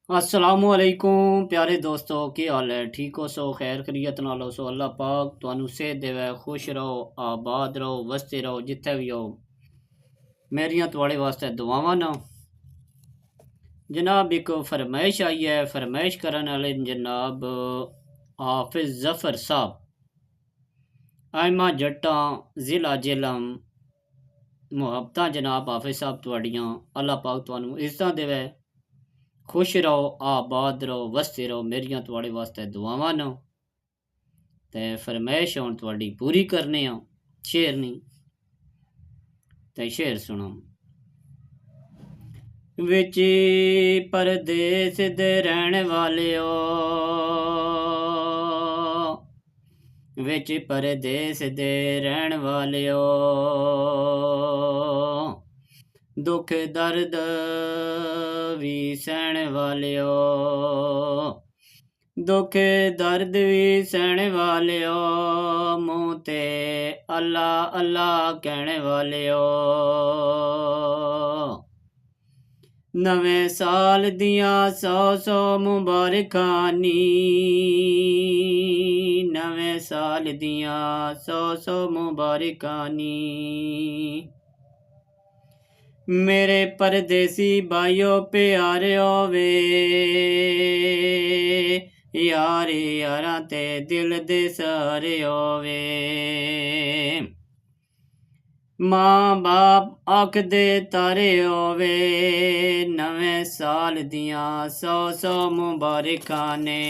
असलामुअलैकुम प्यारे दोस्तों, की हाल है? ठीक हो सो? खैर खरीयत नाल हो सो? अल्लाह पाक तुहानू सेहत देवे, खुश रहो, आबाद रहो, वसते रहो जिथे भी हो। मेरियां तुहाड़े वास्ते दुआवां न। जनाब एक फरमाइश आई है, फरमाइश करने वाले जनाब हाफिज जफर साहब, आयमा जट्टा, जिला जेलम। मुहब्बतां जनाब हाफिज साहब तुहाड़ियां, अल्लाह पाक तुहानू इज्जतां देवे, खुश रहो, आबाद रहो, वसते रहो। मेरियां तुहाड़े वास्ते दुआवां न ते फरमाइश हुण तुहाड़ी पूरी करने आ। शेर नहीं ते शेर सुनो। विच परदेस दे रहण वालियो, विच परदेस दे रहण वालियो, दुख दर्द भी सहण वालियो, दुख दर्द भी सहण वालियो, मूँह ते अल्लाह अल्लाह कहण वालियो। नवें साल दियां 100 मुबारकानी, नवें साल दियां 100 मुबारकानी। मेरे परदेसी भाइयों प्यारियो वे, यार यारां ते दिल दे सारे होवे। मां बाप आखदे तारे होवे, नवें साल दियां 100 मुबारकां ने।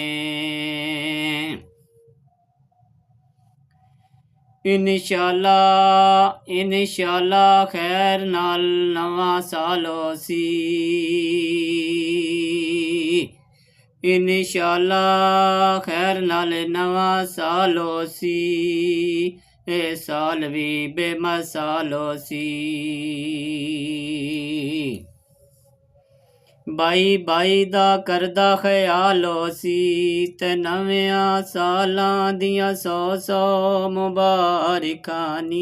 इंशाअल्लाह खैर नाल नवां साल होसी, इंशाअल्लाह खैर नाल नवां साल होसी, ए साल भी बेमसाल होसी। बाई बाई दा करदा ख्याल होसी, ते नवियां सालां दियां 100 मुबारकानी।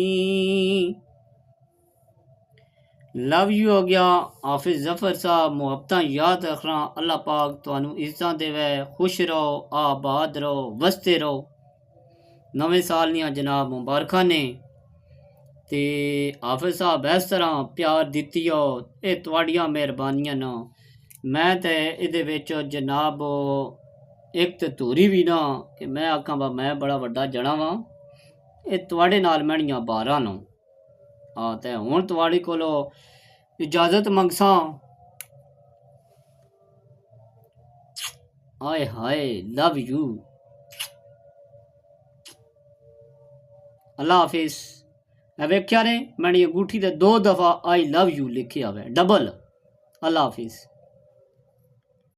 लव यू हो गया हाफिज जफर साहब। मुहब्बतां याद रखना। अल्लाह पाक तुहानू इज्जतां देवे, खुश रहो, आबाद रहो, वसते रहो। नवें साल दियां जनाब मुबारकां ने। ते हाफिज साहब इस तरह प्यार दित्ती हो, ये तुहाड़ियां मेहरबानियां न। मैं ते इहदे विच जनाब एक ते धूरी भी ना कि मैं आखां बा मैं बड़ा वड्डा जना वां। ये तुहाड़े नाल मैहणियां बारां न। हाँ, ते हुण तुहाड़ी कोलों इजाजत मंगसां। हाय हाय लव यू। अल्लाह हाफिज। वेख्या ने मैंने अंगूठी ते 2 दफा आई लव यू लिखे आवे डबल। अल्लाह हाफिज।